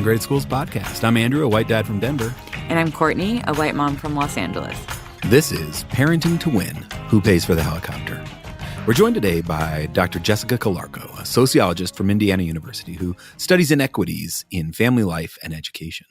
Integrated Schools podcast. I'm Andrew, a white dad from Denver. And I'm Courtney, a white mom from Los Angeles. This is Parenting to Win, Who Pays for the Helicopter? We're joined today by Dr. Jessica Calarco, a sociologist from Indiana University who studies inequities in family life and education.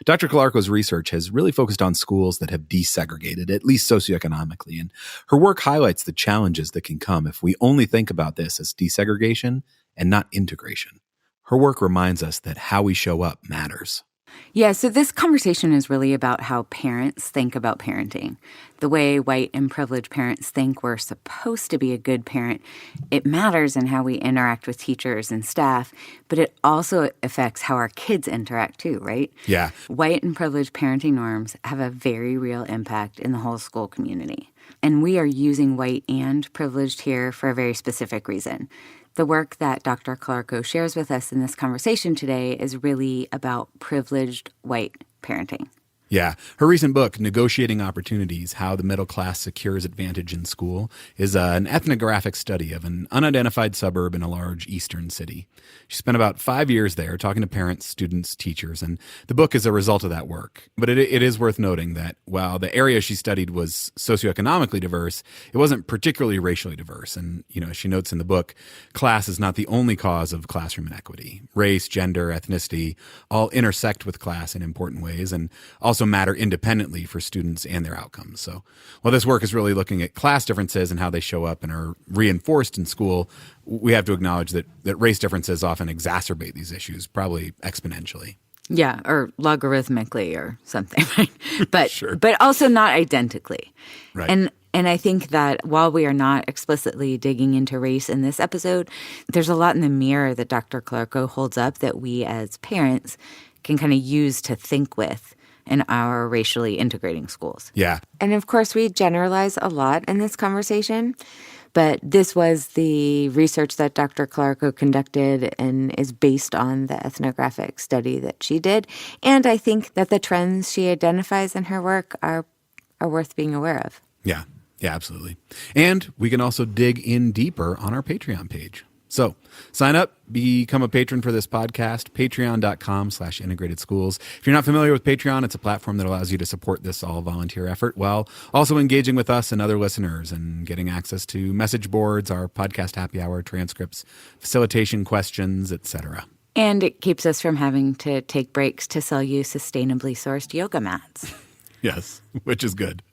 Dr. Calarco's research has really focused on schools that have desegregated, at least socioeconomically, and her work highlights the challenges that can come if we only think about this as desegregation and not integration. Her work reminds us that how we show up matters. Yeah, so this conversation is really about how parents think about parenting. The way white and privileged parents think we're supposed to be a good parent, it matters in how we interact with teachers and staff, but it also affects how our kids interact too, right? Yeah. White and privileged parenting norms have a very real impact in the whole school community. And we are using white and privileged here for a very specific reason. The work that Dr. Calarco shares with us in this conversation today is really about privileged white parenting. Yeah. Her recent book, Negotiating Opportunities, How the Middle Class Secures Advantage in School, is an ethnographic study of an unidentified suburb in a large eastern city. She spent about 5 years there talking to parents, students, teachers, and the book is a result of that work. But it is worth noting that while the area she studied was socioeconomically diverse, it wasn't particularly racially diverse. And, as she notes in the book, class is not the only cause of classroom inequity. Race, gender, ethnicity all intersect with class in important ways and also matter independently for students and their outcomes. So while this work is really looking at class differences and how they show up and are reinforced in school, we have to acknowledge that race differences often exacerbate these issues, probably exponentially. Yeah, or logarithmically or something, right? But Sure. But also not identically. Right. And I think that while we are not explicitly digging into race in this episode, there's a lot in the mirror that Dr. Calarco holds up that we as parents can kind of use to think with in our racially integrating schools. Yeah. And of course, we generalize a lot in this conversation, but this was the research that Dr. Calarco conducted and is based on the ethnographic study that she did. And I think that the trends she identifies in her work are worth being aware of. Yeah. Yeah, absolutely. And we can also dig in deeper on our Patreon page. So sign up, become a patron for this podcast, patreon.com/integrated schools. If you're not familiar with Patreon, it's a platform that allows you to support this all volunteer effort while also engaging with us and other listeners and getting access to message boards, our podcast happy hour transcripts, facilitation questions, etc. And it keeps us from having to take breaks to sell you sustainably sourced yoga mats. Yes, which is good.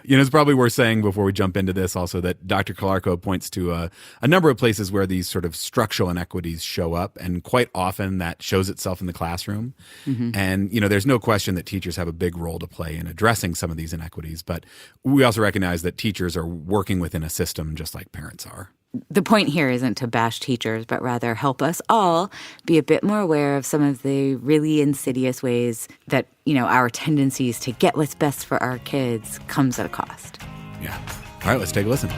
It's probably worth saying before we jump into this also that Dr. Calarco points to a number of places where these sort of structural inequities show up, and quite often that shows itself in the classroom. Mm-hmm. And, there's no question that teachers have a big role to play in addressing some of these inequities, but we also recognize that teachers are working within a system just like parents are. The point here isn't to bash teachers, but rather help us all be a bit more aware of some of the really insidious ways that, our tendencies to get what's best for our kids comes at a cost. Yeah. All right, let's take a listen.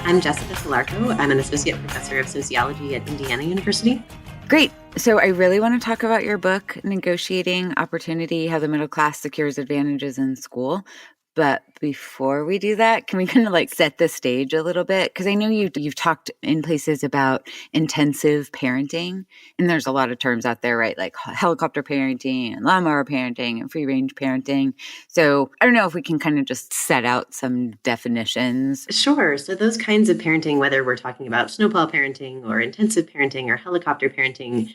I'm Jessica Calarco. I'm an associate professor of sociology at Indiana University. Great. So I really want to talk about your book, Negotiating Opportunity, How the Middle Class Secures Advantages in School. But before we do that, can we kind of set the stage a little bit? Because I know you've talked in places about intensive parenting, and there's a lot of terms out there, right? Like helicopter parenting and lawnmower parenting and free range parenting. So I don't know if we can kind of just set out some definitions. Sure. So those kinds of parenting, whether we're talking about snowplow parenting or intensive parenting or helicopter parenting,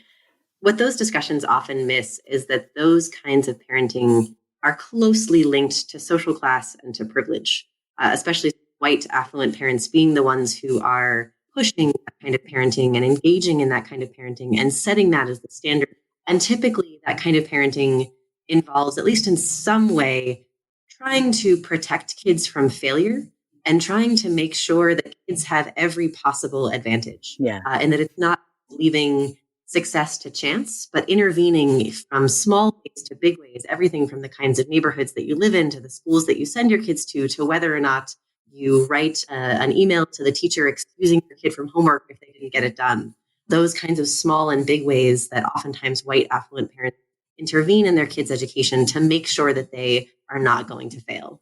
what those discussions often miss is that those kinds of parenting are closely linked to social class and to privilege, especially white affluent parents being the ones who are pushing that kind of parenting and engaging in that kind of parenting and setting that as the standard. And typically that kind of parenting involves, at least in some way, trying to protect kids from failure and trying to make sure that kids have every possible advantage. And that it's not leaving success to chance, but intervening from small ways to big ways, everything from the kinds of neighborhoods that you live in, to the schools that you send your kids to whether or not you write an email to the teacher excusing your kid from homework if they didn't get it done. Those kinds of small and big ways that oftentimes white affluent parents intervene in their kids' education to make sure that they are not going to fail.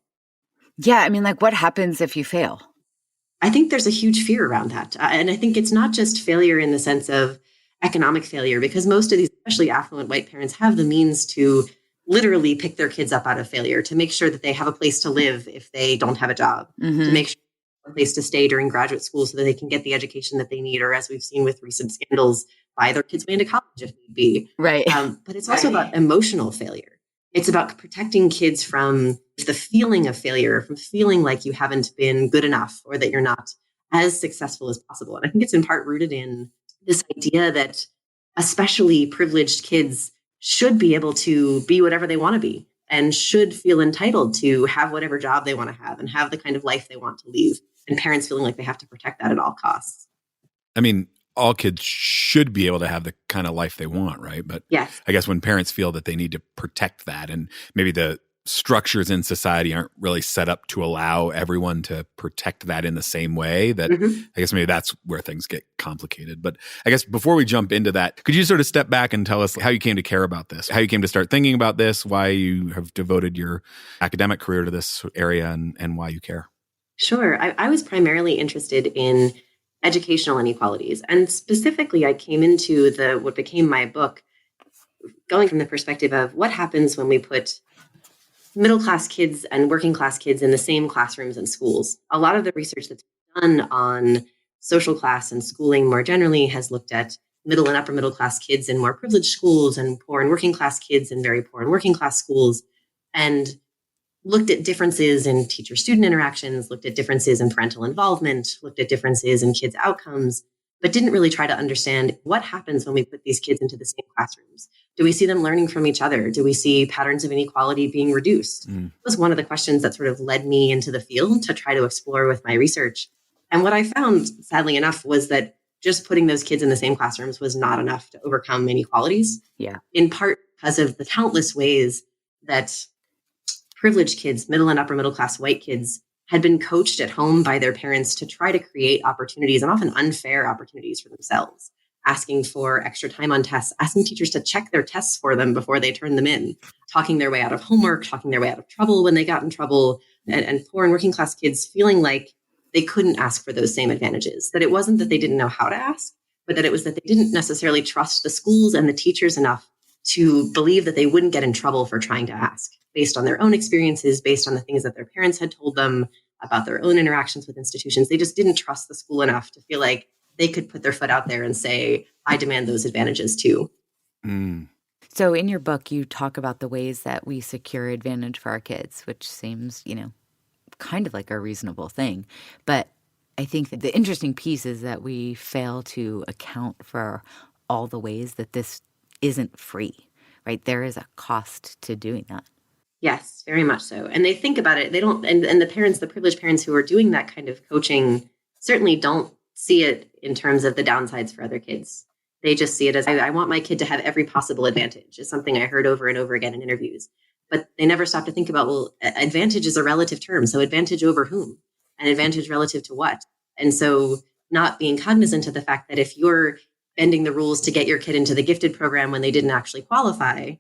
Yeah. I mean, like, what happens if you fail? I think there's a huge fear around that. And I think it's not just failure in the sense of economic failure, because most of these, especially affluent white parents, have the means to literally pick their kids up out of failure, to make sure that they have a place to live if they don't have a job, to make sure they have a place to stay during graduate school so that they can get the education that they need, or as we've seen with recent scandals, buy their kids way into college if need be. Right. But it's also about emotional failure. It's about protecting kids from the feeling of failure, from feeling like you haven't been good enough or that you're not as successful as possible. And I think it's in part rooted in this idea that especially privileged kids should be able to be whatever they want to be and should feel entitled to have whatever job they want to have and have the kind of life they want to lead. And parents feeling like they have to protect that at all costs. I mean, all kids should be able to have the kind of life they want, right? But yes. I guess when parents feel that they need to protect that, and maybe the structures in society aren't really set up to allow everyone to protect that in the same way, that I guess maybe that's where things get complicated. But I guess before we jump into that, could you sort of step back and tell us how you came to care about this, how you came to start thinking about this, why you have devoted your academic career to this area, and why you care? Sure. I was primarily interested in educational inequalities. And specifically, I came into what became my book going from the perspective of what happens when we put middle-class kids and working-class kids in the same classrooms and schools. A lot of the research that's done on social class and schooling more generally has looked at middle and upper middle-class kids in more privileged schools and poor and working-class kids in very poor and working-class schools, and looked at differences in teacher-student interactions, looked at differences in parental involvement, looked at differences in kids' outcomes, but didn't really try to understand what happens when we put these kids into the same classrooms. Do we see them learning from each other? Do we see patterns of inequality being reduced? It was one of the questions that sort of led me into the field to try to explore with my research. And what I found, sadly enough, was that just putting those kids in the same classrooms was not enough to overcome inequalities. Yeah. In part because of the countless ways that privileged kids, middle and upper middle class white kids, had been coached at home by their parents to try to create opportunities, and often unfair opportunities for themselves, asking for extra time on tests, asking teachers to check their tests for them before they turn them in, talking their way out of homework, talking their way out of trouble when they got in trouble, and poor and working class kids feeling like they couldn't ask for those same advantages, that it wasn't that they didn't know how to ask, but that it was that they didn't necessarily trust the schools and the teachers enough to believe that they wouldn't get in trouble for trying to ask, based on their own experiences, based on the things that their parents had told them about their own interactions with institutions. They just didn't trust the school enough to feel like they could put their foot out there and say, I demand those advantages too. So in your book, you talk about the ways that we secure advantage for our kids, which seems, kind of like a reasonable thing. But I think that the interesting piece is that we fail to account for all the ways that this isn't free, right? There is a cost to doing that. Yes, very much so. And they think about it. They don't, and the parents, the privileged parents who are doing that kind of coaching certainly don't see it in terms of the downsides for other kids. They just see it as, I want my kid to have every possible advantage, is something I heard over and over again in interviews. But they never stop to think about, well, advantage is a relative term. So advantage over whom? And advantage relative to what? And so not being cognizant of the fact that if you're bending the rules to get your kid into the gifted program when they didn't actually qualify,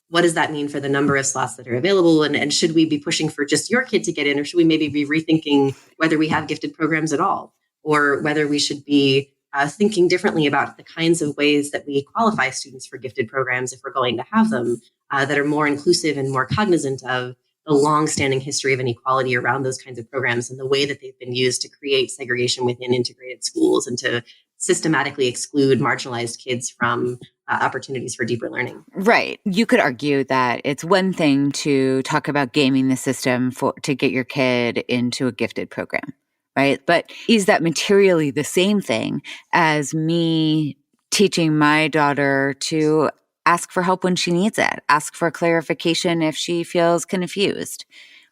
what does that mean for the number of slots that are available? And should we be pushing for just your kid to get in, or should we maybe be rethinking whether we have gifted programs at all, or whether we should be thinking differently about the kinds of ways that we qualify students for gifted programs, if we're going to have them, that are more inclusive and more cognizant of the long-standing history of inequality around those kinds of programs and the way that they've been used to create segregation within integrated schools and to systematically exclude marginalized kids from opportunities for deeper learning. Right. You could argue that it's one thing to talk about gaming the system to get your kid into a gifted program, right? But is that materially the same thing as me teaching my daughter to ask for help when she needs it, ask for clarification if she feels confused?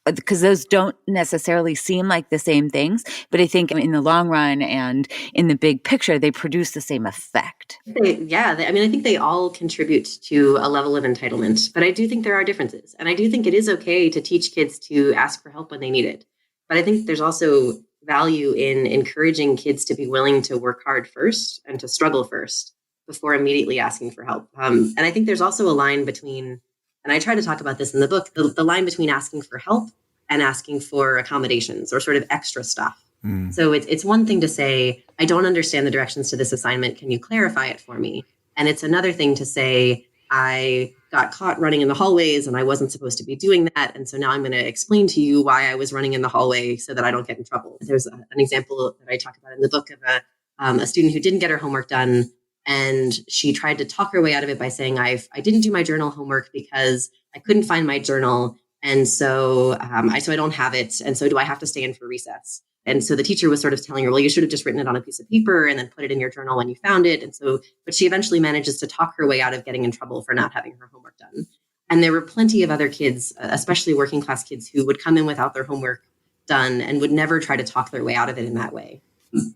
Because those don't necessarily seem like the same things, but I think in the long run and in the big picture, they produce the same effect. I think they all contribute to a level of entitlement, but I do think there are differences. And I do think it is okay to teach kids to ask for help when they need it. But I think there's also value in encouraging kids to be willing to work hard first and to struggle first, before immediately asking for help. And I think there's also a line between, and I try to talk about this in the book, the line between asking for help and asking for accommodations or sort of extra stuff. So it's one thing to say, I don't understand the directions to this assignment. Can you clarify it for me? And it's another thing to say, I got caught running in the hallways and I wasn't supposed to be doing that. And so now I'm going to explain to you why I was running in the hallway so that I don't get in trouble. There's an example that I talk about in the book of a student who didn't get her homework done. And she tried to talk her way out of it by saying, I didn't do my journal homework because I couldn't find my journal. And so I don't have it. And so do I have to stay in for recess? And so the teacher was sort of telling her, well, you should have just written it on a piece of paper and then put it in your journal when you found it. And so, but she eventually manages to talk her way out of getting in trouble for not having her homework done. And there were plenty of other kids, especially working class kids, who would come in without their homework done and would never try to talk their way out of it in that way.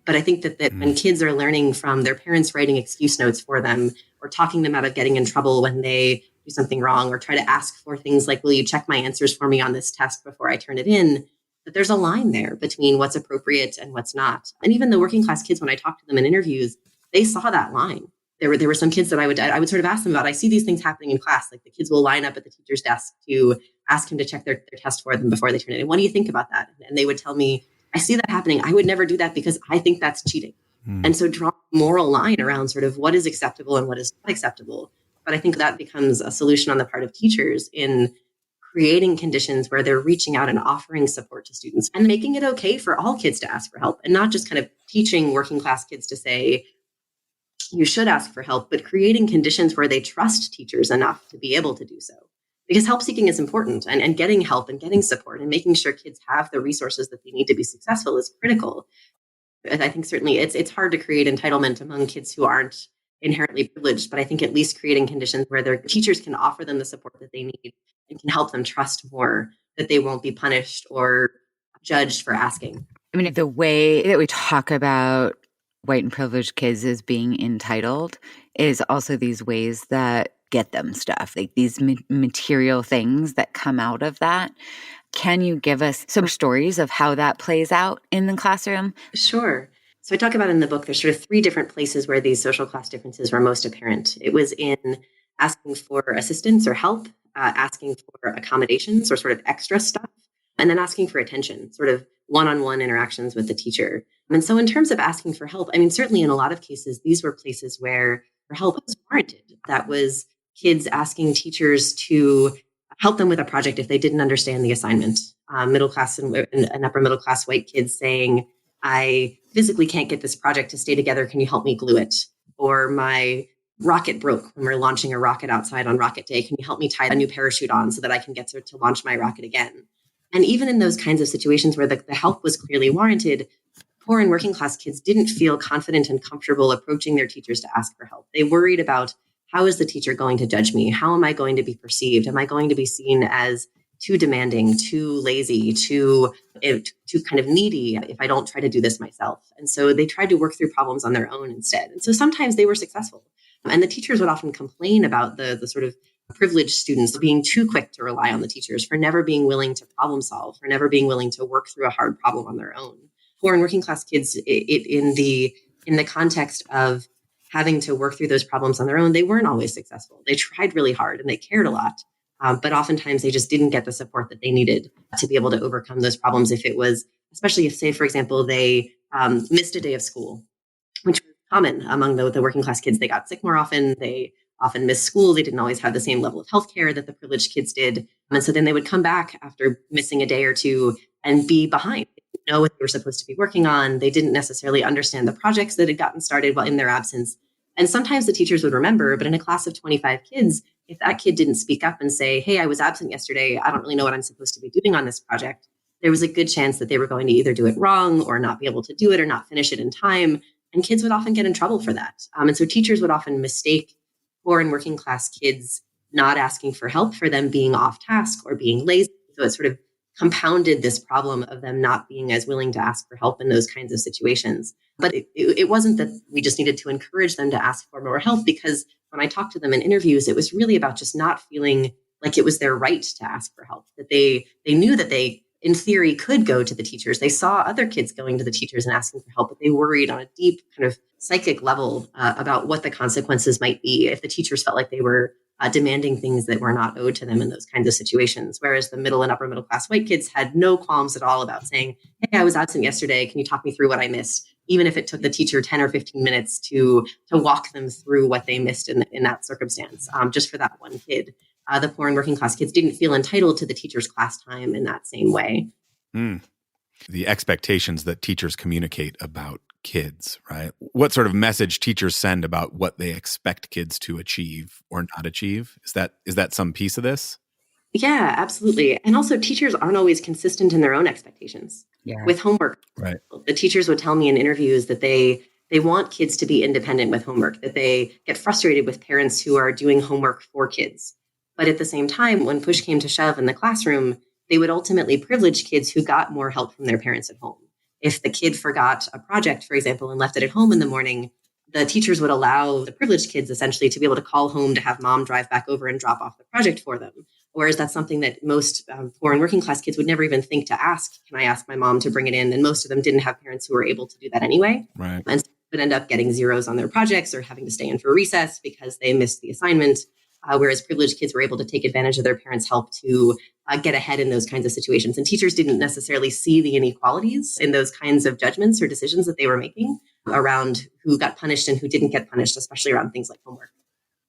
But I think that when kids are learning from their parents writing excuse notes for them or talking them out of getting in trouble when they do something wrong or try to ask for things like, will you check my answers for me on this test before I turn it in? That there's a line there between what's appropriate and what's not. And even the working class kids, when I talked to them in interviews, they saw that line. There were some kids that I would sort of ask them about, I see these things happening in class, like the kids will line up at the teacher's desk to ask him to check their test for them before they turn it in. What do you think about that? And they would tell me, I see that happening. I would never do that because I think that's cheating. And so draw a moral line around sort of what is acceptable and what is not acceptable. But I think that becomes a solution on the part of teachers in creating conditions where they're reaching out and offering support to students and making it okay for all kids to ask for help and not just kind of teaching working class kids to say, you should ask for help, but creating conditions where they trust teachers enough to be able to do so. Because help seeking is important and getting help and getting support and making sure kids have the resources that they need to be successful is critical. I think certainly it's hard to create entitlement among kids who aren't inherently privileged, but I think at least creating conditions where their teachers can offer them the support that they need and can help them trust more that they won't be punished or judged for asking. I mean, the way that we talk about white and privileged kids as being entitled is also these ways that get them stuff, like these material things that come out of that. Can you give us some stories of how that plays out in the classroom? Sure. So I talk about in the book, there's sort of three different places where these social class differences were most apparent. It was in asking for assistance or help, asking for accommodations or sort of extra stuff, and then asking for attention, sort of one-on-one interactions with the teacher. And so in terms of asking for help, I mean, certainly in a lot of cases, these were places where help was warranted. That was kids asking teachers to help them with a project if they didn't understand the assignment. Middle class and upper middle class white kids saying, I physically can't get this project to stay together. Can you help me glue it? Or my rocket broke when we're launching a rocket outside on rocket day. Can you help me tie a new parachute on so that I can get to launch my rocket again? And even in those kinds of situations where the help was clearly warranted, poor and working class kids didn't feel confident and comfortable approaching their teachers to ask for help. They worried about, how is the teacher going to judge me? How am I going to be perceived? Am I going to be seen as too demanding, too lazy, too kind of needy if I don't try to do this myself? And so they tried to work through problems on their own instead. And so sometimes they were successful. And the teachers would often complain about the sort of privileged students being too quick to rely on the teachers, for never being willing to problem solve, for never being willing to work through a hard problem on their own. Poor and working class kids, in the context of having to work through those problems on their own, they weren't always successful. They tried really hard and they cared a lot. But oftentimes they just didn't get the support that they needed to be able to overcome those problems. If it was, especially if, say, for example, they missed a day of school, which was common among the working class kids. They got sick more often. They often missed school. They didn't always have the same level of healthcare that the privileged kids did. And so then they would come back after missing a day or two and be behind. They didn't know what they were supposed to be working on. They didn't necessarily understand the projects that had gotten started while in their absence. And sometimes the teachers would remember, but in a class of 25 kids, if that kid didn't speak up and say, hey, I was absent yesterday, I don't really know what I'm supposed to be doing on this project, there was a good chance that they were going to either do it wrong or not be able to do it or not finish it in time. And kids would often get in trouble for that. And so teachers would often mistake poor and working class kids not asking for help for them being off task or being lazy. So it sort of compounded this problem of them not being as willing to ask for help in those kinds of situations. But it wasn't that we just needed to encourage them to ask for more help, because when I talked to them in interviews, it was really about just not feeling like it was their right to ask for help, that they knew that they in theory, could go to the teachers. They saw other kids going to the teachers and asking for help, but they worried on a deep kind of psychic level about what the consequences might be if the teachers felt like they were demanding things that were not owed to them in those kinds of situations. Whereas the middle and upper middle class white kids had no qualms at all about saying, hey, I was absent yesterday. Can you talk me through what I missed? Even if it took the teacher 10 or 15 minutes to walk them through what they missed in that circumstance, just for that one kid. The poor and working class kids didn't feel entitled to the teacher's class time in that same way. The expectations that teachers communicate about kids, right? What sort of message teachers send about what they expect kids to achieve or not achieve? Is that some piece of this? Yeah, absolutely. And also teachers aren't always consistent in their own expectations. Yeah. With homework. Right. The teachers would tell me in interviews that they want kids to be independent with homework, that they get frustrated with parents who are doing homework for kids. But at the same time, when push came to shove in the classroom, they would ultimately privilege kids who got more help from their parents at home. If the kid forgot a project, for example, and left it at home in the morning, the teachers would allow the privileged kids essentially to be able to call home to have mom drive back over and drop off the project for them. Whereas that's something that most poor and working class kids would never even think to ask, can I ask my mom to bring it in? And most of them didn't have parents who were able to do that anyway. Right. And so would end up getting zeros on their projects or having to stay in for recess because they missed the assignment. Whereas privileged kids were able to take advantage of their parents' help to get ahead in those kinds of situations. And teachers didn't necessarily see the inequalities in those kinds of judgments or decisions that they were making around who got punished and who didn't get punished, especially around things like homework.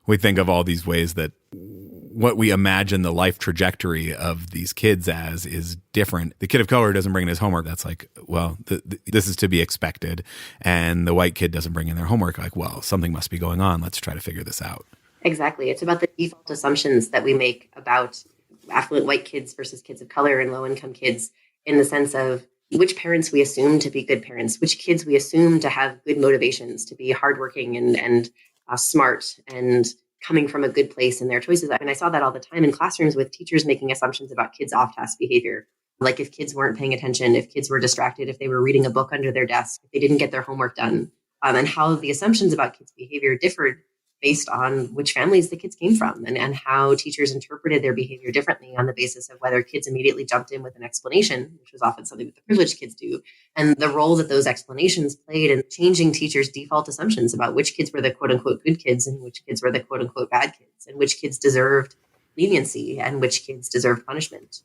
We think of all these ways that what we imagine the life trajectory of these kids as is different. The kid of color doesn't bring in his homework. That's like, well, this is to be expected. And the white kid doesn't bring in their homework. Like, well, something must be going on. Let's try to figure this out. Exactly. It's about the default assumptions that we make about affluent white kids versus kids of color and low-income kids in the sense of which parents we assume to be good parents, which kids we assume to have good motivations, to be hardworking and smart and coming from a good place in their choices. I mean, I saw that all the time in classrooms with teachers making assumptions about kids' off-task behavior. Like if kids weren't paying attention, if kids were distracted, if they were reading a book under their desk, if they didn't get their homework done, and how the assumptions about kids' behavior differed based on which families the kids came from and how teachers interpreted their behavior differently on the basis of whether kids immediately jumped in with an explanation, which was often something that the privileged kids do, and the role that those explanations played in changing teachers' default assumptions about which kids were the quote unquote good kids and which kids were the quote unquote bad kids and which kids deserved leniency and which kids deserved punishment.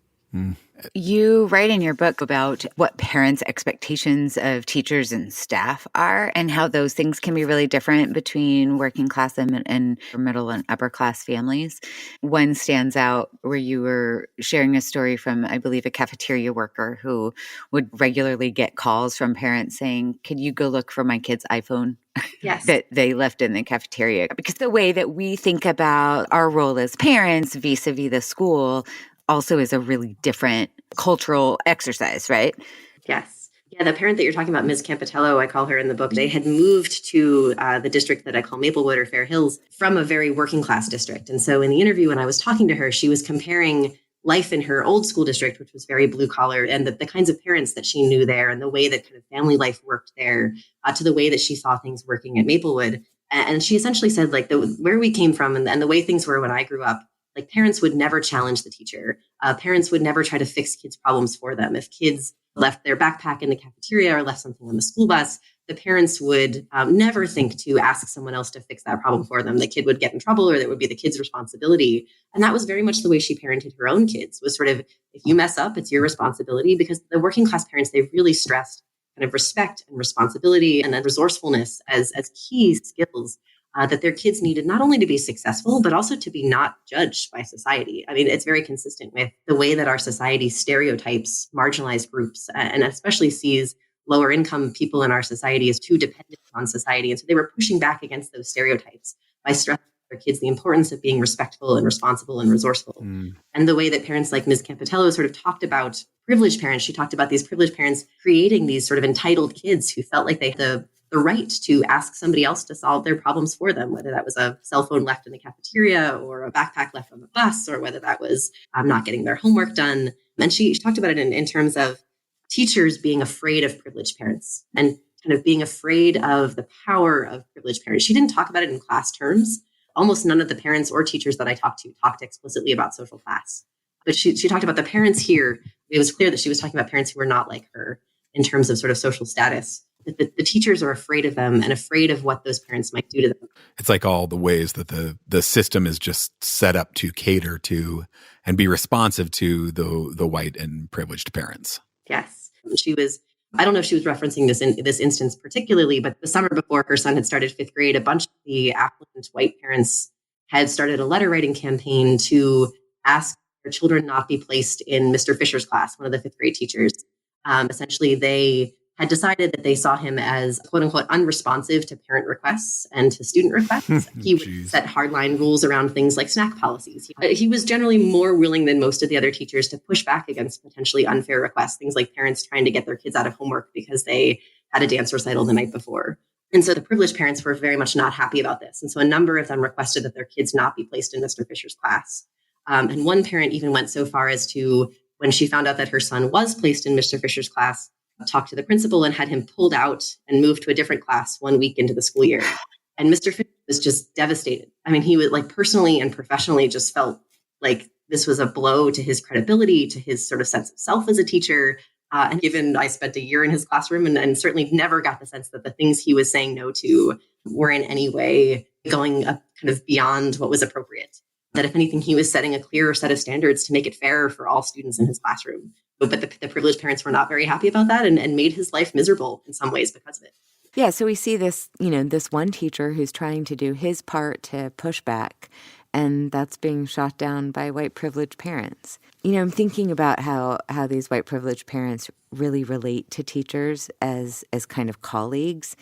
You write in your book about what parents' expectations of teachers and staff are and how those things can be really different between working class and middle and upper class families. One stands out where you were sharing a story from, I believe, a cafeteria worker who would regularly get calls from parents saying, "Could you go look for my kid's iPhone?" Yes. that they left in the cafeteria. Because the way that we think about our role as parents vis-a-vis the school also is a really different cultural exercise, right? Yes. Yeah, the parent that you're talking about, Ms. Campitello, I call her in the book, they had moved to the district that I call Maplewood or Fair Hills from a very working class district. And so in the interview, when I was talking to her, she was comparing life in her old school district, which was very blue collar, and the kinds of parents that she knew there and the way that kind of family life worked there to the way that she saw things working at Maplewood. And she essentially said, like, where we came from and the way things were when I grew up, like parents would never challenge the teacher. Parents would never try to fix kids' problems for them. If kids left their backpack in the cafeteria or left something on the school bus, the parents would never think to ask someone else to fix that problem for them. The kid would get in trouble or it would be the kid's responsibility. And that was very much the way she parented her own kids, was sort of, if you mess up, it's your responsibility, because the working class parents, they really stressed kind of respect and responsibility and then resourcefulness as key skills that their kids needed not only to be successful, but also to be not judged by society. I mean, it's very consistent with the way that our society stereotypes marginalized groups and especially sees lower income people in our society as too dependent on society. And so they were pushing back against those stereotypes by stressing their kids the importance of being respectful and responsible and resourceful. And the way that parents like Ms. Campitello sort of talked about privileged parents, she talked about these privileged parents creating these sort of entitled kids who felt like they had the right to ask somebody else to solve their problems for them, whether that was a cell phone left in the cafeteria or a backpack left on the bus, or whether that was not getting their homework done. And she talked about it in terms of teachers being afraid of privileged parents and kind of being afraid of the power of privileged parents. She didn't talk about it in class terms. Almost none of the parents or teachers that I talked to talked explicitly about social class. But she talked about the parents here. It was clear that she was talking about parents who were not like her in terms of sort of social status. That the teachers are afraid of them and afraid of what those parents might do to them. It's like all the ways that the system is just set up to cater to and be responsive to the white and privileged parents. Yes. I don't know if she was referencing this in this instance particularly, but the summer before her son had started fifth grade, a bunch of the affluent white parents had started a letter writing campaign to ask their children not be placed in Mr. Fisher's class, one of the fifth grade teachers. Essentially, they had decided that they saw him as, quote unquote, unresponsive to parent requests and to student requests. He would set hardline rules around things like snack policies. He was generally more willing than most of the other teachers to push back against potentially unfair requests, things like parents trying to get their kids out of homework because they had a dance recital the night before. And so the privileged parents were very much not happy about this. And so a number of them requested that their kids not be placed in Mr. Fisher's class. And one parent even went so far as to, when she found out that her son was placed in Mr. Fisher's class, talked to the principal and had him pulled out and moved to a different class 1 week into the school year. And Mr. Fisher was just devastated. I mean, he would personally and professionally just felt like this was a blow to his credibility, to his sort of sense of self as a teacher. And given I spent a year in his classroom and certainly never got the sense that the things he was saying no to were in any way going up kind of beyond what was appropriate. That if anything, he was setting a clearer set of standards to make it fair for all students in his classroom. But the privileged parents were not very happy about that and made his life miserable in some ways because of it. Yeah, so we see this, this one teacher who's trying to do his part to push back, and that's being shot down by white privileged parents. I'm thinking about how these white privileged parents really relate to teachers as kind of colleagues.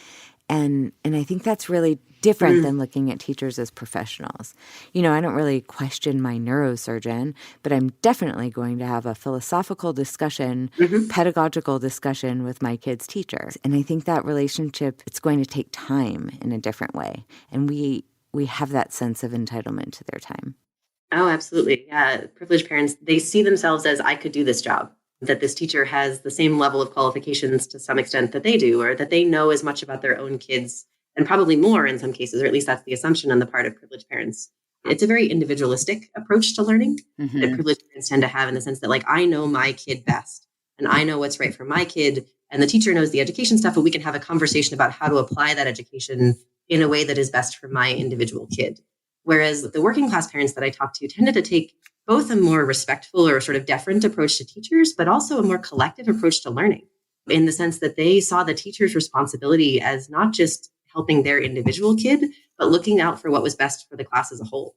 And I think that's really different than looking at teachers as professionals. I don't really question my neurosurgeon, but I'm definitely going to have a philosophical discussion, pedagogical discussion with my kid's teacher. And I think that relationship, it's going to take time in a different way. And we have that sense of entitlement to their time. Oh, absolutely. Yeah. Privileged parents, they see themselves as, I could do this job, that this teacher has the same level of qualifications to some extent that they do, or that they know as much about their own kids and probably more in some cases, or at least that's the assumption on the part of privileged parents. It's a very individualistic approach to learning that privileged parents tend to have, in the sense that I know my kid best and I know what's right for my kid, and the teacher knows the education stuff, but we can have a conversation about how to apply that education in a way that is best for my individual kid. Whereas the working class parents that I talked to tended to take both a more respectful or sort of deferent approach to teachers, but also a more collective approach to learning, in the sense that they saw the teacher's responsibility as not just helping their individual kid, but looking out for what was best for the class as a whole.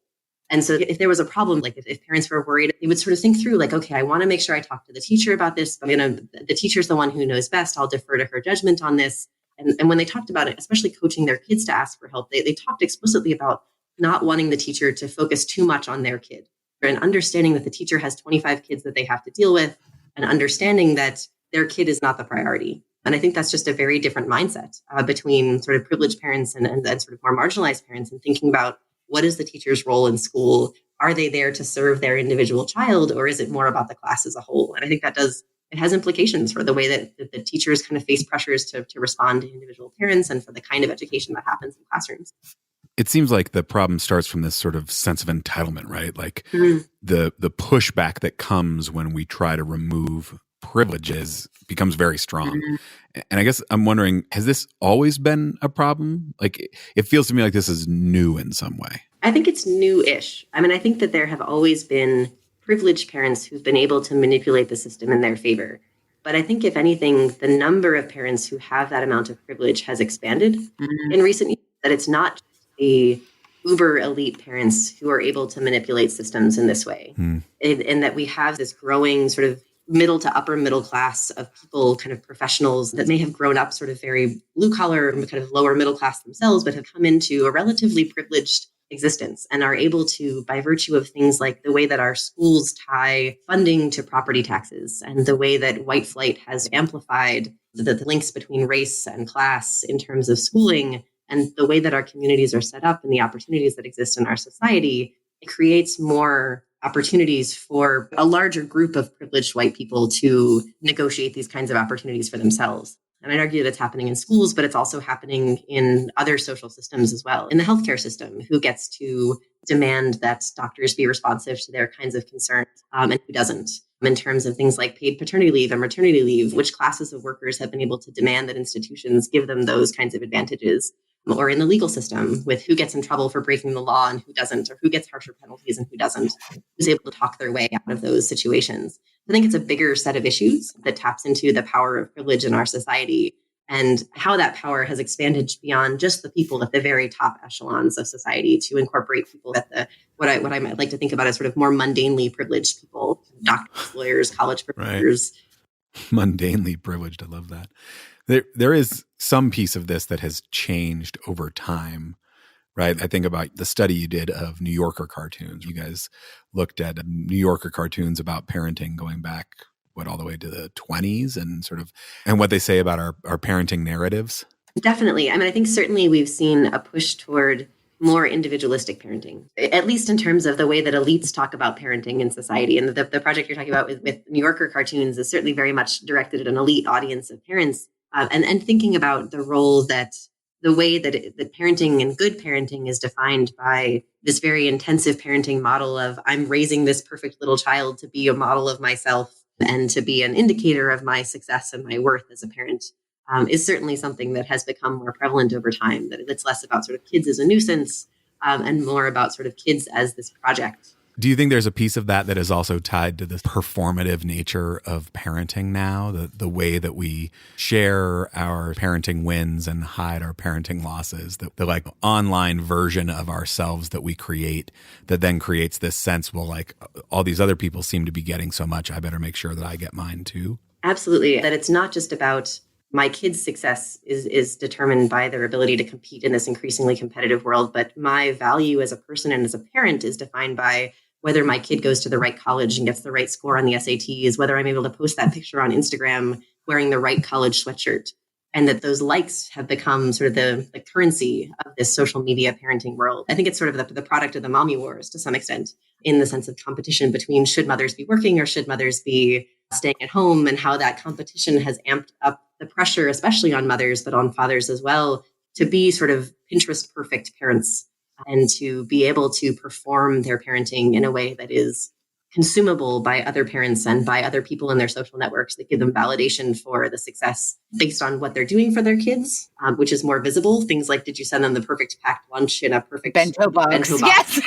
And so if there was a problem, if parents were worried, they would sort of think through okay, I want to make sure I talk to the teacher about this. The teacher's the one who knows best. I'll defer to her judgment on this. And when they talked about it, especially coaching their kids to ask for help, they talked explicitly about not wanting the teacher to focus too much on their kid, and understanding that the teacher has 25 kids that they have to deal with, and understanding that their kid is not the priority. And I think that's just a very different mindset between sort of privileged parents and sort of more marginalized parents, and thinking about what is the teacher's role in school? Are they there to serve their individual child, or is it more about the class as a whole? And I think it has implications for the way that the teachers kind of face pressures to respond to individual parents, and for the kind of education that happens in classrooms. It seems like the problem starts from this sort of sense of entitlement, right? The pushback that comes when we try to remove privileges becomes very strong. And I guess I'm wondering, has this always been a problem? It feels to me like this is new in some way. I think it's new-ish. I think that there have always been privileged parents who've been able to manipulate the system in their favor. But I think, if anything, the number of parents who have that amount of privilege has expanded in recent years, that it's not the uber elite parents who are able to manipulate systems in this way. And that we have this growing sort of middle to upper middle class of people, kind of professionals that may have grown up sort of very blue collar, kind of lower middle class themselves, but have come into a relatively privileged existence and are able to, by virtue of things like the way that our schools tie funding to property taxes, and the way that white flight has amplified the links between race and class in terms of schooling, and the way that our communities are set up and the opportunities that exist in our society, it creates more opportunities for a larger group of privileged white people to negotiate these kinds of opportunities for themselves. And I'd argue that it's happening in schools, but it's also happening in other social systems as well. In the healthcare system, who gets to demand that doctors be responsive to their kinds of concerns and who doesn't? In terms of things like paid paternity leave and maternity leave, which classes of workers have been able to demand that institutions give them those kinds of advantages? Or in the legal system, with who gets in trouble for breaking the law and who doesn't, or who gets harsher penalties and who doesn't, who's able to talk their way out of those situations. I think it's a bigger set of issues that taps into the power of privilege in our society and how that power has expanded beyond just the people at the very top echelons of society to incorporate people at the what I might like to think about as sort of more mundanely privileged people, doctors, lawyers, college professors. Right. Mundanely privileged. I love that. There is some piece of this that has changed over time, right? I think about the study you did of New Yorker cartoons. You guys looked at New Yorker cartoons about parenting going back, all the way to the 20s and what they say about our parenting narratives? Definitely. I mean, I think certainly we've seen a push toward more individualistic parenting, at least in terms of the way that elites talk about parenting in society. And the project you're talking about with New Yorker cartoons is certainly very much directed at an elite audience of parents. And thinking about the role that the way that parenting and good parenting is defined by this very intensive parenting model of I'm raising this perfect little child to be a model of myself and to be an indicator of my success and my worth as a parent is certainly something that has become more prevalent over time, that it's less about sort of kids as a nuisance and more about sort of kids as this project. Do you think there's a piece of that is also tied to the performative nature of parenting now, the way that we share our parenting wins and hide our parenting losses, the like online version of ourselves that we create that then creates this sense, well, like all these other people seem to be getting so much, I better make sure that I get mine too? Absolutely. That it's not just about my kids' success is determined by their ability to compete in this increasingly competitive world, but my value as a person and as a parent is defined by whether my kid goes to the right college and gets the right score on the SATs, whether I'm able to post that picture on Instagram wearing the right college sweatshirt, and that those likes have become sort of the currency of this social media parenting world. I think it's sort of the product of the mommy wars to some extent, in the sense of competition between should mothers be working or should mothers be staying at home, and how that competition has amped up the pressure, especially on mothers, but on fathers as well, to be sort of Pinterest perfect parents and to be able to perform their parenting in a way that is consumable by other parents and by other people in their social networks that give them validation for the success based on what they're doing for their kids, which is more visible. Things like, did you send them the perfect packed lunch in a perfect bento box? Yes.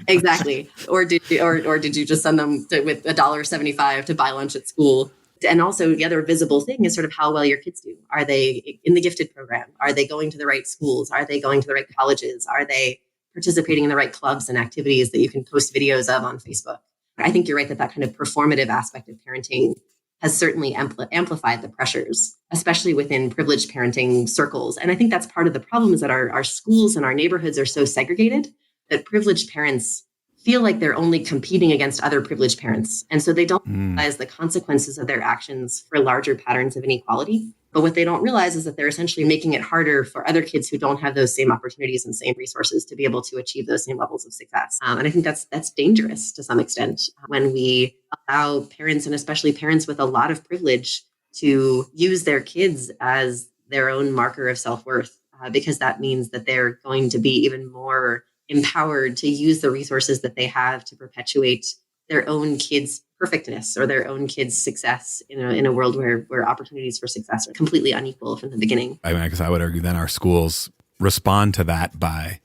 Exactly. Or did you just send them with $1.75 to buy lunch at school? And also the other visible thing is sort of how well your kids do. Are they in the gifted program? Are they going to the right schools? Are they going to the right colleges? Are they participating in the right clubs and activities that you can post videos of on Facebook? I think you're right that kind of performative aspect of parenting has certainly amplified the pressures, especially within privileged parenting circles. And I think that's part of the problem is that our schools and our neighborhoods are so segregated that privileged parents feel like they're only competing against other privileged parents. And so they don't realize the consequences of their actions for larger patterns of inequality. But what they don't realize is that they're essentially making it harder for other kids who don't have those same opportunities and same resources to be able to achieve those same levels of success. And I think that's dangerous to some extent when we allow parents, and especially parents with a lot of privilege, to use their kids as their own marker of self-worth, because that means that they're going to be even more empowered to use the resources that they have to perpetuate their own kids' perfectness or their own kids' success in a world where opportunities for success are completely unequal from the beginning. I mean, I guess I would argue then our schools respond to that by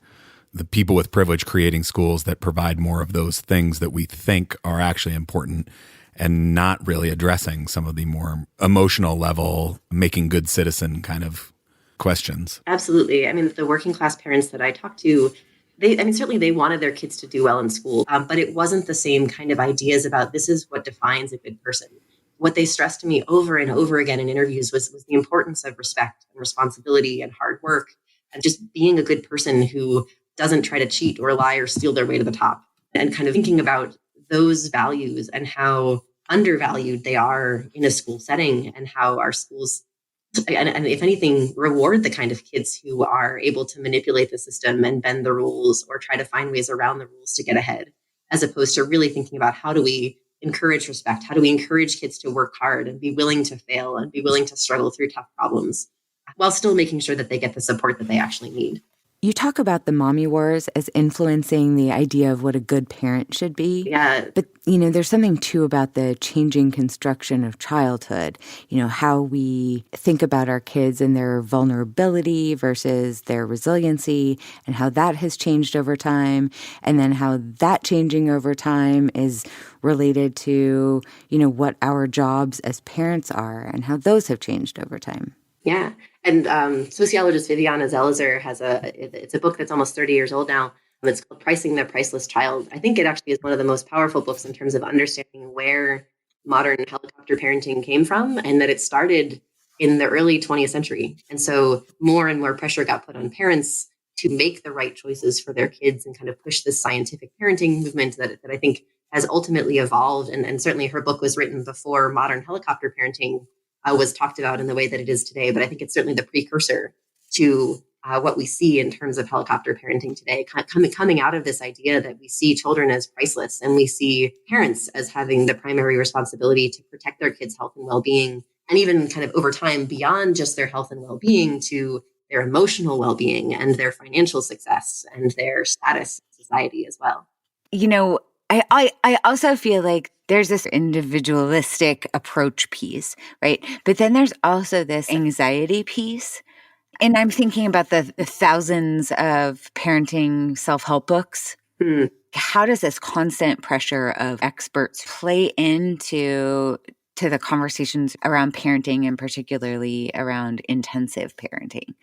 the people with privilege creating schools that provide more of those things that we think are actually important and not really addressing some of the more emotional level, making good citizen kind of questions. Absolutely. I mean, the working class parents that I talked to, certainly they wanted their kids to do well in school, but it wasn't the same kind of ideas about this is what defines a good person. What they stressed to me over and over again in interviews was the importance of respect and responsibility and hard work and just being a good person who doesn't try to cheat or lie or steal their way to the top, and kind of thinking about those values and how undervalued they are in a school setting, and how our schools, and if anything, reward the kind of kids who are able to manipulate the system and bend the rules or try to find ways around the rules to get ahead, as opposed to really thinking about how do we encourage respect? How do we encourage kids to work hard and be willing to fail and be willing to struggle through tough problems while still making sure that they get the support that they actually need? You talk about the mommy wars as influencing the idea of what a good parent should be. Yeah. But, there's something too about the changing construction of childhood, how we think about our kids and their vulnerability versus their resiliency and how that has changed over time. And then how that changing over time is related to, what our jobs as parents are and how those have changed over time. Yeah. And sociologist Viviana Zelizer has it's a book that's almost 30 years old now. It's called Pricing the Priceless Child. I think it actually is one of the most powerful books in terms of understanding where modern helicopter parenting came from and that it started in the early 20th century. And so more and more pressure got put on parents to make the right choices for their kids and kind of push this scientific parenting movement that I think has ultimately evolved. And certainly her book was written before modern helicopter parenting was talked about in the way that it is today. But I think it's certainly the precursor to what we see in terms of helicopter parenting today, coming out of this idea that we see children as priceless and we see parents as having the primary responsibility to protect their kids' health and well-being, and even kind of over time beyond just their health and well-being to their emotional well-being and their financial success and their status in society as well. I also feel like there's this individualistic approach piece, right? But then there's also this anxiety piece. And I'm thinking about the thousands of parenting self-help books. How does this constant pressure of experts play into the conversations around parenting and particularly around intensive parenting?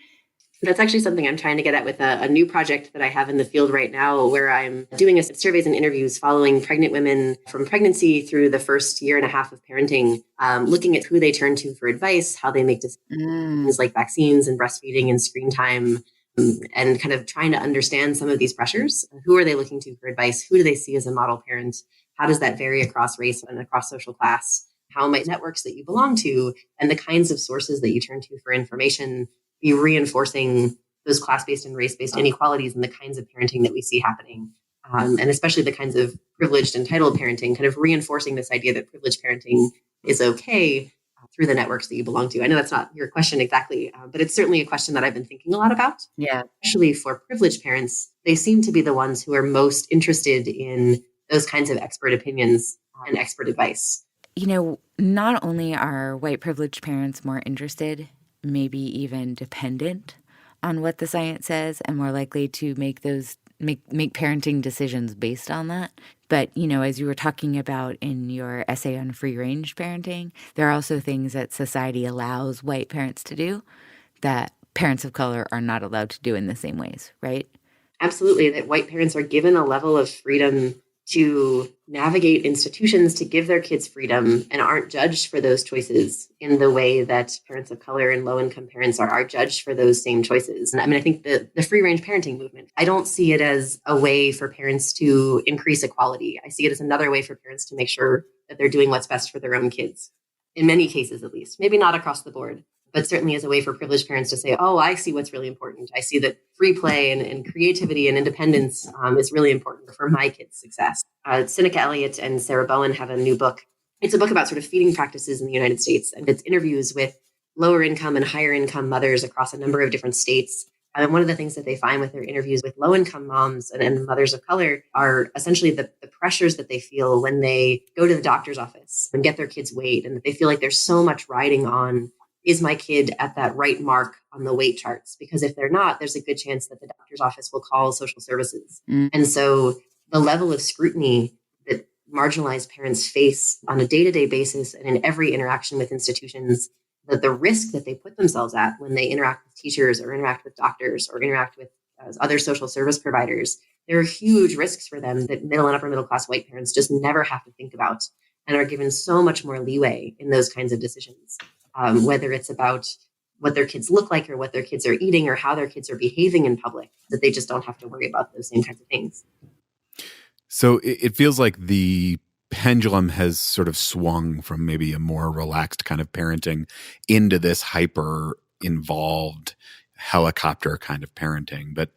That's actually something I'm trying to get at with a new project that I have in the field right now, where I'm doing surveys and interviews following pregnant women from pregnancy through the first year and a half of parenting, looking at who they turn to for advice, how they make decisions like vaccines and breastfeeding and screen time, and kind of trying to understand some of these pressures. Who are they looking to for advice? Who do they see as a model parent? How does that vary across race and across social class? How might networks that you belong to and the kinds of sources that you turn to for information be reinforcing those class-based and race-based inequalities and the kinds of parenting that we see happening, and especially the kinds of privileged, entitled parenting, kind of reinforcing this idea that privileged parenting is okay through the networks that you belong to. I know that's not your question exactly, but it's certainly a question that I've been thinking a lot about. Yeah. Especially for privileged parents, they seem to be the ones who are most interested in those kinds of expert opinions and expert advice. Not only are white privileged parents more interested, maybe even dependent on what the science says and more likely to make parenting decisions based on that. But, as you were talking about in your essay on free range parenting, there are also things that society allows white parents to do that parents of color are not allowed to do in the same ways, right? Absolutely. That white parents are given a level of freedom to navigate institutions, to give their kids freedom, and aren't judged for those choices in the way that parents of color and low-income parents are judged for those same choices. And I think the free-range parenting movement, I don't see it as a way for parents to increase equality. I see it as another way for parents to make sure that they're doing what's best for their own kids, in many cases at least, maybe not across the board, but certainly as a way for privileged parents to say, oh, I see what's really important. I see that free play and creativity and independence is really important for my kids' success. Seneca Elliott and Sarah Bowen have a new book. It's a book about sort of feeding practices in the United States, and it's interviews with lower income and higher income mothers across a number of different states. And one of the things that they find with their interviews with low income moms and mothers of color are essentially the pressures that they feel when they go to the doctor's office and get their kids weighed, and that they feel like there's so much riding on, is my kid at that right mark on the weight charts? Because if they're not, there's a good chance that the doctor's office will call social services. And so the level of scrutiny that marginalized parents face on a day-to-day basis and in every interaction with institutions, the risk that they put themselves at when they interact with teachers or interact with doctors or interact with other social service providers, there are huge risks for them that middle and upper middle class white parents just never have to think about and are given so much more leeway in those kinds of decisions. Whether it's about what their kids look like or what their kids are eating or how their kids are behaving in public, that they just don't have to worry about those same kinds of things. So it feels like the pendulum has sort of swung from maybe a more relaxed kind of parenting into this hyper involved helicopter kind of parenting. But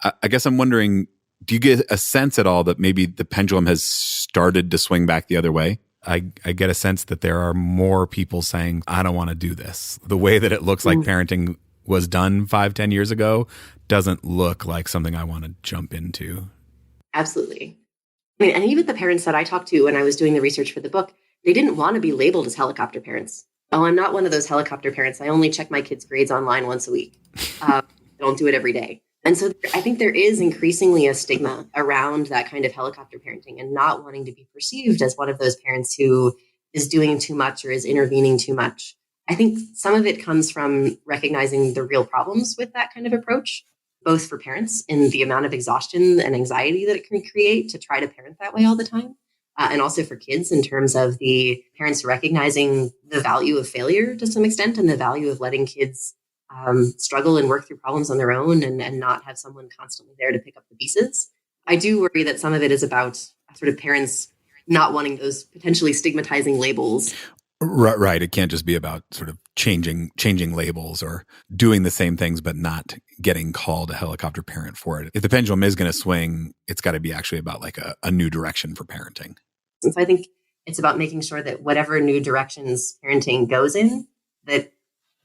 I guess I'm wondering, do you get a sense at all that maybe the pendulum has started to swing back the other way? I get a sense that there are more people saying, I don't want to do this. The way that it looks like parenting was done 5-10 years ago doesn't look like something I want to jump into. Absolutely. I mean, and even the parents that I talked to when I was doing the research for the book, they didn't want to be labeled as helicopter parents. Oh, I'm not one of those helicopter parents. I only check my kids' grades online once a week. I don't do it every day. And so I think there is increasingly a stigma around that kind of helicopter parenting and not wanting to be perceived as one of those parents who is doing too much or is intervening too much. I think some of it comes from recognizing the real problems with that kind of approach, both for parents in the amount of exhaustion and anxiety that it can create to try to parent that way all the time. And also for kids in terms of the parents recognizing the value of failure to some extent and the value of letting kids struggle and work through problems on their own and not have someone constantly there to pick up the pieces. I do worry that some of it is about sort of parents not wanting those potentially stigmatizing labels. Right. It can't just be about sort of changing labels or doing the same things, but not getting called a helicopter parent for it. If the pendulum is going to swing, it's got to be actually about like a new direction for parenting. And so I think it's about making sure that whatever new directions parenting goes in, that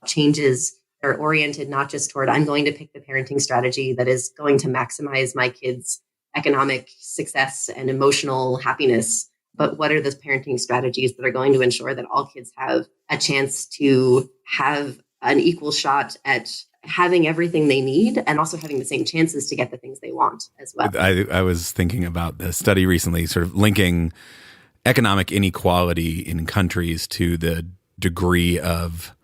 changes are oriented not just toward, I'm going to pick the parenting strategy that is going to maximize my kids' economic success and emotional happiness, but what are the parenting strategies that are going to ensure that all kids have a chance to have an equal shot at having everything they need and also having the same chances to get the things they want as well. I was thinking about the study recently, sort of linking economic inequality in countries to the degree of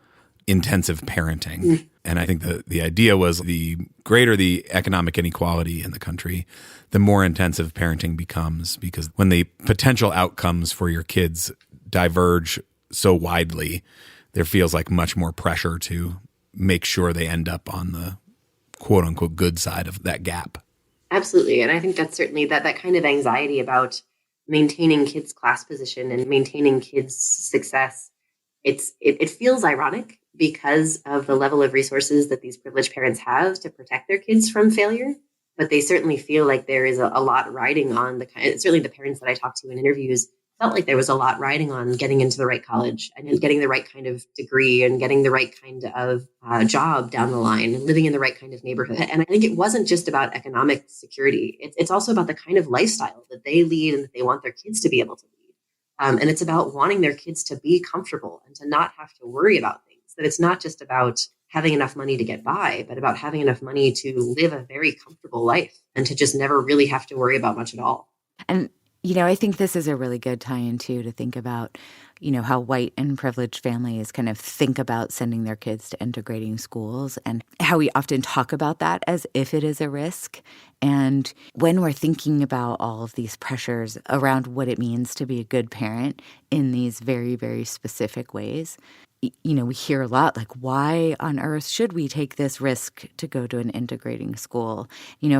intensive parenting. And I think the idea was the greater the economic inequality in the country, the more intensive parenting becomes, because when the potential outcomes for your kids diverge so widely, there feels like much more pressure to make sure they end up on the quote unquote good side of that gap. Absolutely. And I think that's certainly that kind of anxiety about maintaining kids' class position and maintaining kids' success. It feels ironic because of the level of resources that these privileged parents have to protect their kids from failure. But they certainly feel like there is a lot riding on certainly the parents that I talked to in interviews felt like there was a lot riding on getting into the right college and getting the right kind of degree and getting the right kind of job down the line and living in the right kind of neighborhood. And I think it wasn't just about economic security. It's also about the kind of lifestyle that they lead and that they want their kids to be able to lead. And it's about wanting their kids to be comfortable and to not have to worry about things. That it's not just about having enough money to get by, but about having enough money to live a very comfortable life and to just never really have to worry about much at all. And I think this is a really good tie-in, too, to think about, how white and privileged families kind of think about sending their kids to integrating schools and how we often talk about that as if it is a risk. And when we're thinking about all of these pressures around what it means to be a good parent in these very, very specific ways, we hear a lot like, why on earth should we take this risk to go to an integrating school?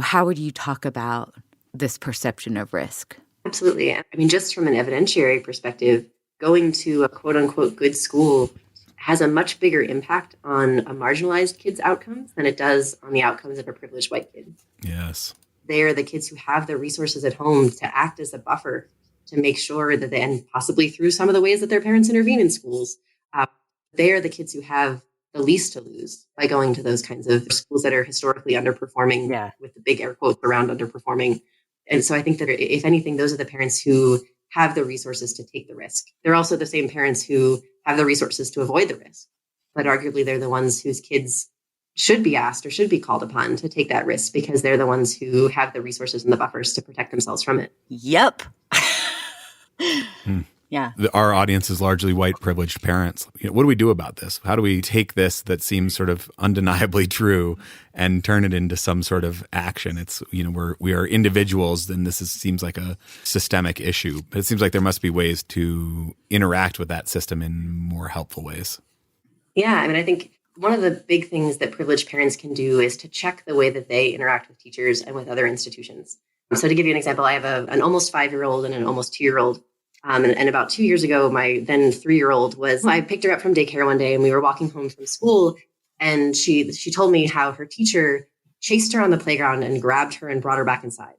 How would you talk about this perception of risk? Absolutely. I mean, just from an evidentiary perspective, going to a quote unquote good school has a much bigger impact on a marginalized kid's outcomes than it does on the outcomes of a privileged white kid. Yes. They are the kids who have the resources at home to act as a buffer to make sure that and possibly through some of the ways that their parents intervene in schools, they are the kids who have the least to lose by going to those kinds of schools that are historically underperforming, with the big air quotes around underperforming. And so I think that if anything, those are the parents who have the resources to take the risk. They're also the same parents who have the resources to avoid the risk. But arguably, they're the ones whose kids should be asked or should be called upon to take that risk because they're the ones who have the resources and the buffers to protect themselves from it. Yep. Yeah. Our audience is largely white privileged parents. What do we do about this? How do we take this that seems sort of undeniably true and turn it into some sort of action? It's, we are individuals, and seems like a systemic issue. But it seems like there must be ways to interact with that system in more helpful ways. Yeah. I mean, I think one of the big things that privileged parents can do is to check the way that they interact with teachers and with other institutions. So to give you an example, I have an almost 5-year-old and an almost 2-year-old. And about 2 years ago, my then 3-year-old I picked her up from daycare one day and we were walking home from school. And she told me how her teacher chased her on the playground and grabbed her and brought her back inside.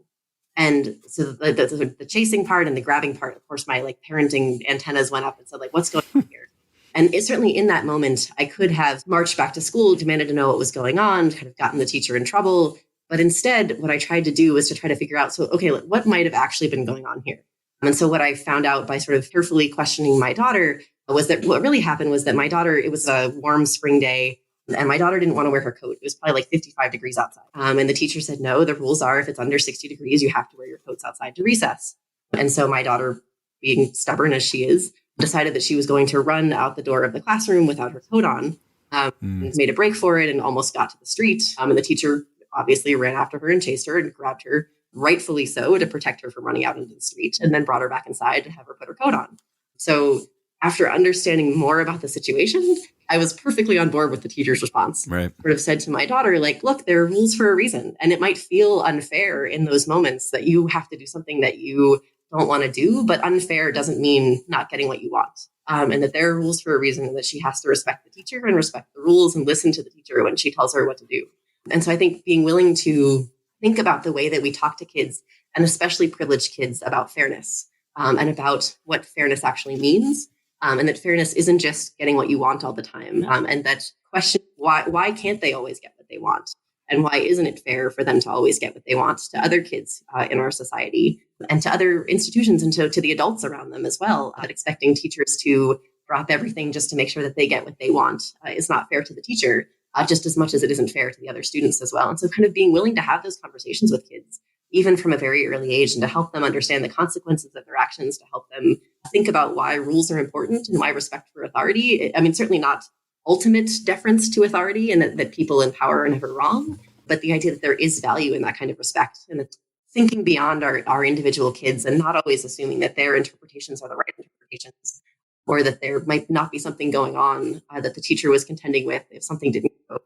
And so the chasing part and the grabbing part, of course, my parenting antennas went up and said, what's going on here? And it's certainly in that moment, I could have marched back to school, demanded to know what was going on, kind of gotten the teacher in trouble. But instead, what I tried to do was to try to figure out, what might have actually been going on here? And so what I found out by sort of carefully questioning my daughter was that what really happened was that my daughter, it was a warm spring day, and my daughter didn't want to wear her coat. It was probably 55 degrees outside. And the teacher said, no, the rules are if it's under 60 degrees, you have to wear your coats outside to recess. And so my daughter, being stubborn as she is, decided that she was going to run out the door of the classroom without her coat on, made a break for it and almost got to the street. And the teacher obviously ran after her and chased her and grabbed her, rightfully so, to protect her from running out into the street, and then brought her back inside to have her put her coat on. So after understanding more about the situation, I was perfectly on board with the teacher's response. Right. Sort of said to my daughter, look, there are rules for a reason. And it might feel unfair in those moments that you have to do something that you don't want to do, but unfair doesn't mean not getting what you want. And that there are rules for a reason, and that she has to respect the teacher and respect the rules and listen to the teacher when she tells her what to do. And so I think being willing to think about the way that we talk to kids, and especially privileged kids, about fairness and about what fairness actually means. And that fairness isn't just getting what you want all the time. And that question, why can't they always get what they want? And why isn't it fair for them to always get what they want to other kids in our society and to other institutions and to the adults around them as well? But expecting teachers to drop everything just to make sure that they get what they want is not fair to the teacher, just as much as it isn't fair to the other students as well. And so kind of being willing to have those conversations with kids, even from a very early age, and to help them understand the consequences of their actions, to help them think about why rules are important and why respect for authority. I mean, certainly not ultimate deference to authority and that people in power are never wrong, but the idea that there is value in that kind of respect, and that thinking beyond our individual kids and not always assuming that their interpretations are the right interpretations, or that there might not be something going on that the teacher was contending with if something didn't go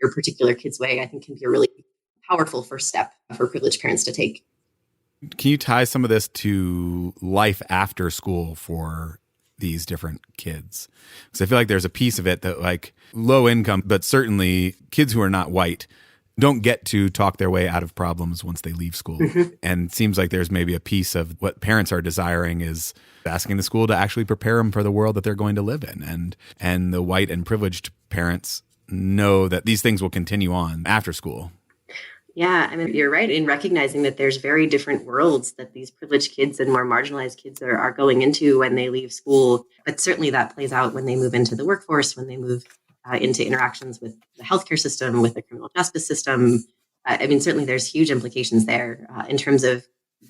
your particular kid's way, I think can be a really powerful first step for privileged parents to take. Can you tie some of this to life after school for these different kids? Because I feel like there's a piece of it that low income, but certainly kids who are not white don't get to talk their way out of problems once they leave school. Mm-hmm. And it seems like there's maybe a piece of what parents are desiring is asking the school to actually prepare them for the world that they're going to live in. And the white and privileged parents know that these things will continue on after school. Yeah, I mean, you're right in recognizing that there's very different worlds that these privileged kids and more marginalized kids are going into when they leave school. But certainly that plays out when they move into the workforce, when they move into interactions with the healthcare system, with the criminal justice system. I mean, certainly there's huge implications there in terms of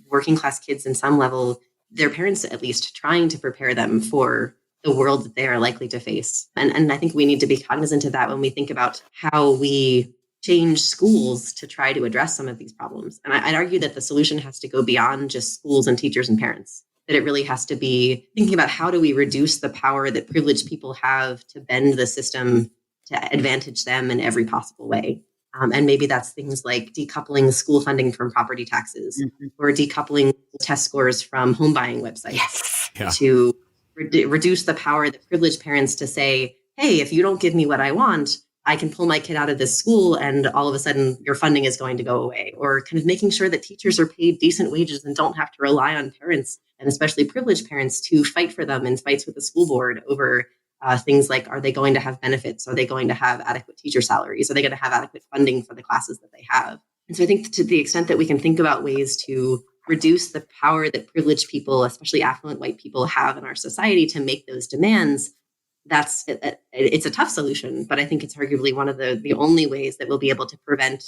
working class kids in some level, their parents at least trying to prepare them for the world that they are likely to face. And I think we need to be cognizant of that when we think about how we change schools to try to address some of these problems. And I'd argue that the solution has to go beyond just schools and teachers and parents, that it really has to be thinking about how do we reduce the power that privileged people have to bend the system to advantage them in every possible way. And maybe that's things like decoupling school funding from property taxes, mm-hmm. or decoupling test scores from home buying websites, to reduce the power that privileged parents to say, hey, if you don't give me what I want, I can pull my kid out of this school and all of a sudden your funding is going to go away. Or kind of making sure that teachers are paid decent wages and don't have to rely on parents, and especially privileged parents, to fight for them in fights with the school board over things like, are they going to have benefits? Are they going to have adequate teacher salaries? Are they going to have adequate funding for the classes that they have? And so I think to the extent that we can think about ways to reduce the power that privileged people, especially affluent white people, have in our society to make those demands, it's a tough solution, but I think it's arguably one of the only ways that we'll be able to prevent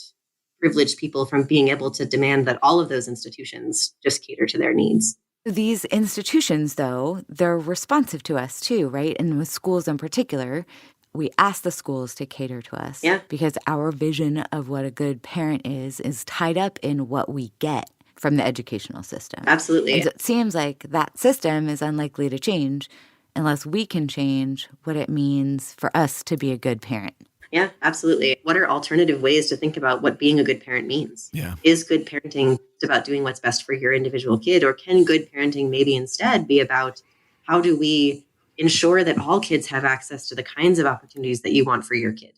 privileged people from being able to demand that all of those institutions just cater to their needs. These institutions, though, they're responsive to us too, right? And with schools in particular, we ask the schools to cater to us because our vision of what a good parent is tied up in what we get from the educational system. Absolutely. And so it seems like that system is unlikely to change unless we can change what it means for us to be a good parent. Yeah, absolutely. What are alternative ways to think about what being a good parent means? Yeah. Is good parenting about doing what's best for your individual kid? Or can good parenting maybe instead be about how do we ensure that all kids have access to the kinds of opportunities that you want for your kid?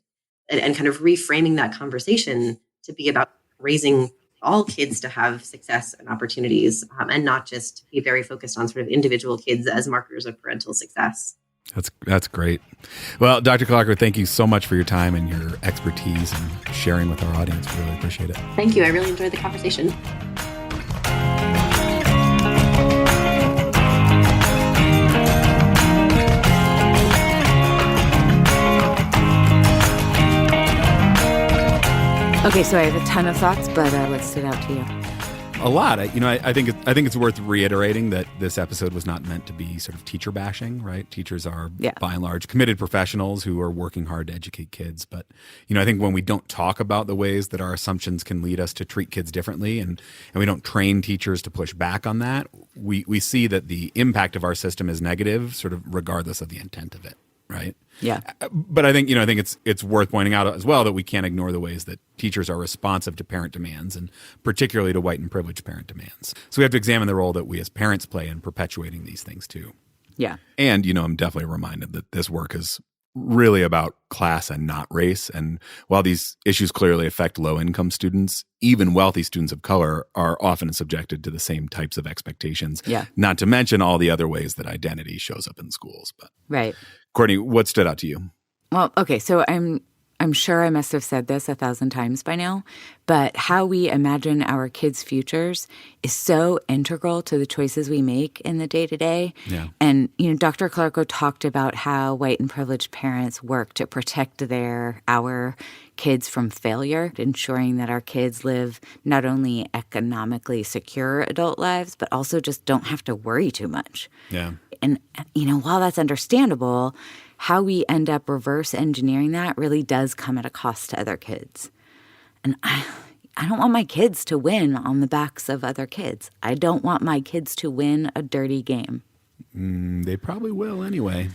And kind of reframing that conversation to be about raising all kids to have success and opportunities, and not just be very focused on sort of individual kids as markers of parental success. That's great. Well, Dr. Clarker, thank you so much for your time and your expertise and sharing with our audience. We really appreciate it. Thank you. I really enjoyed the conversation. Okay, so I have a ton of thoughts, but what stood out to you? A lot. I think it's worth reiterating that this episode was not meant to be sort of teacher bashing, right? Teachers are, by and large, committed professionals who are working hard to educate kids. But, I think when we don't talk about the ways that our assumptions can lead us to treat kids differently, and we don't train teachers to push back on that, we see that the impact of our system is negative, sort of regardless of the intent of it, right? Yeah. But I think it's worth pointing out as well that we can't ignore the ways that teachers are responsive to parent demands, and particularly to white and privileged parent demands. So we have to examine the role that we as parents play in perpetuating these things too. Yeah. And, I'm definitely reminded that this work is really about class and not race. And while these issues clearly affect low-income students, even wealthy students of color are often subjected to the same types of expectations. Yeah. Not to mention all the other ways that identity shows up in schools. But Right. Courtney, what stood out to you? Well, okay, so I'm sure I must have said this 1,000 times by now, but how we imagine our kids' futures is so integral to the choices we make in the day-to-day. Yeah. And, Dr. Clarko talked about how white and privileged parents work to protect our kids from failure, ensuring that our kids live not only economically secure adult lives, but also just don't have to worry too much. Yeah. And, while that's understandable, how we end up reverse engineering that really does come at a cost to other kids. And I don't want my kids to win on the backs of other kids. I don't want my kids to win a dirty game. They probably will anyway.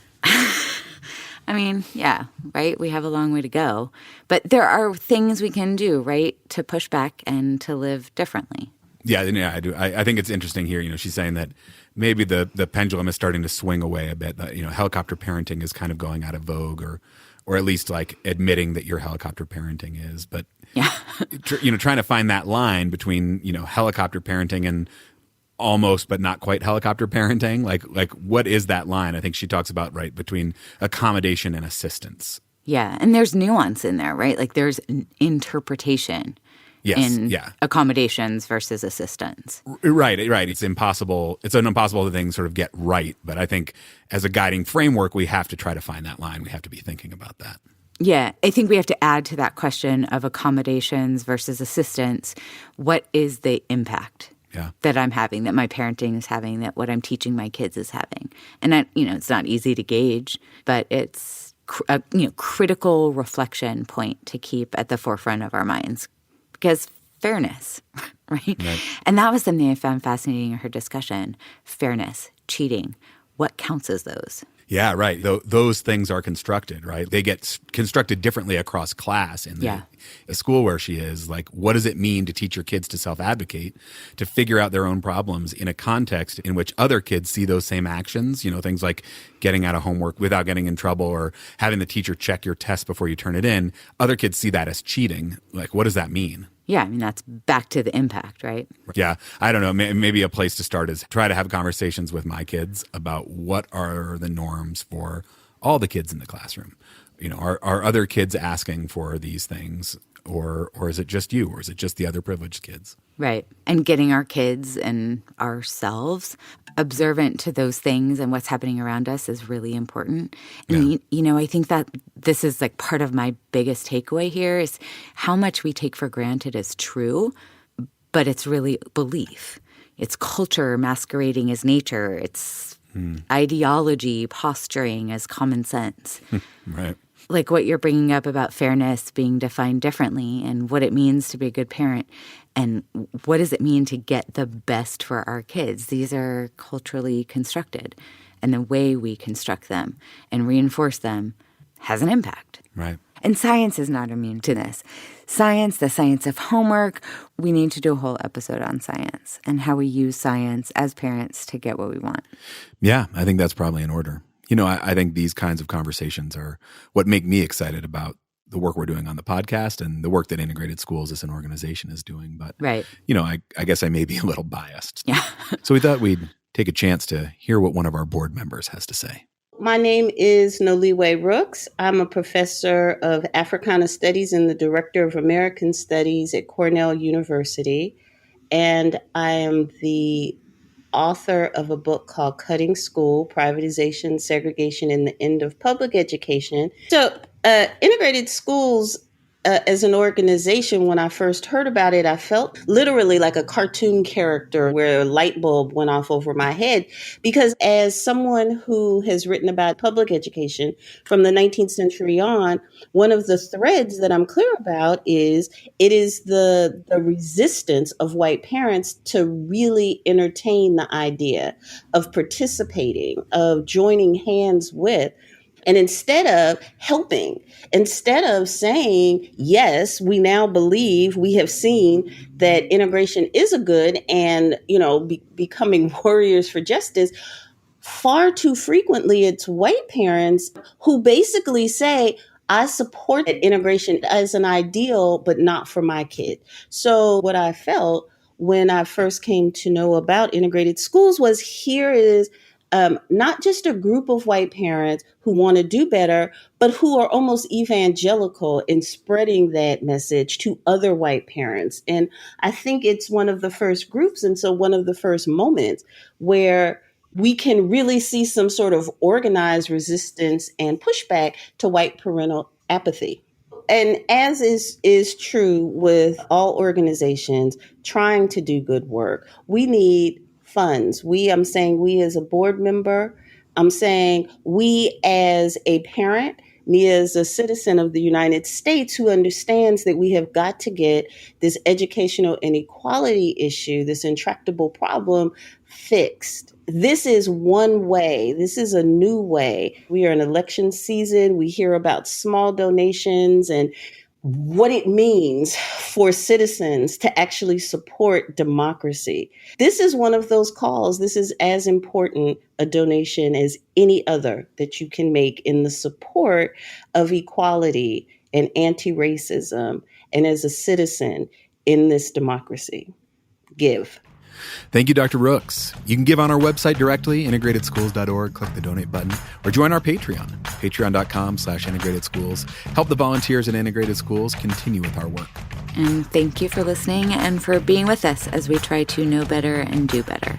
I mean, yeah, right? We have a long way to go. But there are things we can do, right, to push back and to live differently. Yeah, I do. I think it's interesting here. She's saying that maybe the pendulum is starting to swing away a bit. That, helicopter parenting is kind of going out of vogue, or at least like admitting that your helicopter parenting is. But yeah, trying to find that line between helicopter parenting and almost but not quite helicopter parenting. Like what is that line? I think she talks about right between accommodation and assistance. Yeah, and there's nuance in there, right? Like there's an interpretation. Yes, in accommodations versus assistance. Right. It's impossible. It's an impossible thing to sort of get right. But I think as a guiding framework, we have to try to find that line. We have to be thinking about that. Yeah. I think we have to add to that question of accommodations versus assistance. What is the impact that I'm having, that my parenting is having, that what I'm teaching my kids is having? And, it's not easy to gauge, but it's a critical reflection point to keep at the forefront of our minds. Because fairness, right? And that was something I found fascinating in her discussion. Fairness, cheating, what counts as those? Yeah, right. Those things are constructed, right? They get constructed differently across class in the school where she is. Like, what does it mean to teach your kids to self-advocate, to figure out their own problems in a context in which other kids see those same actions? Things like getting out of homework without getting in trouble, or having the teacher check your test before you turn it in. Other kids see that as cheating. Like, what does that mean? Yeah, that's back to the impact, right? Yeah, I don't know. Maybe a place to start is try to have conversations with my kids about what are the norms for all the kids in the classroom. Are other kids asking for these things, or is it just you, or is it just the other privileged kids? Right. And getting our kids and ourselves observant to those things and what's happening around us is really important. And, I think that this is like part of my biggest takeaway here is how much we take for granted as true, but it's really belief. It's culture masquerading as nature. It's ideology posturing as common sense. Right. Like what you're bringing up about fairness being defined differently and what it means to be a good parent and what does it mean to get the best for our kids. These are culturally constructed, and the way we construct them and reinforce them has an impact. Right. And science is not immune to this. Science, the science of homework, we need to do a whole episode on science and how we use science as parents to get what we want. Yeah, I think that's probably in order. I think these kinds of conversations are what make me excited about the work we're doing on the podcast and the work that Integrated Schools as an organization is doing. But, Right. I guess I may be a little biased. Yeah. So we thought we'd take a chance to hear what one of our board members has to say. My name is Noliwe Rooks. I'm a professor of Africana Studies and the Director of American Studies at Cornell University. And I am the author of a book called Cutting School, Privatization, Segregation, and the End of Public Education. So Integrated Schools as an organization, when I first heard about it, I felt literally like a cartoon character where a light bulb went off over my head. Because as someone who has written about public education from the 19th century on, one of the threads that I'm clear about is it is the resistance of white parents to really entertain the idea of participating, of joining hands with. And instead of helping, instead of saying, yes, we now believe, we have seen that integration is a good and, becoming warriors for justice, far too frequently it's white parents who basically say, I support integration as an ideal, but not for my kid. So what I felt when I first came to know about integrated schools was here is not just a group of white parents who want to do better, but who are almost evangelical in spreading that message to other white parents. And I think it's one of the first groups, and so one of the first moments where we can really see some sort of organized resistance and pushback to white parental apathy. And as is true with all organizations trying to do good work, we need funds. I'm saying we as a board member, I'm saying we as a parent, me as a citizen of the United States who understands that we have got to get this educational inequality issue, this intractable problem fixed. This is one way. This is a new way. We are in election season. We hear about small donations and what it means for citizens to actually support democracy. This is one of those calls. This is as important a donation as any other that you can make in the support of equality and anti-racism and as a citizen in this democracy. Give. Thank you, Dr. Rooks. You can give on our website directly, integratedschools.org, click the donate button, or join our Patreon, patreon.com/integratedschools. Help the volunteers at Integrated Schools continue with our work. And thank you for listening and for being with us as we try to know better and do better.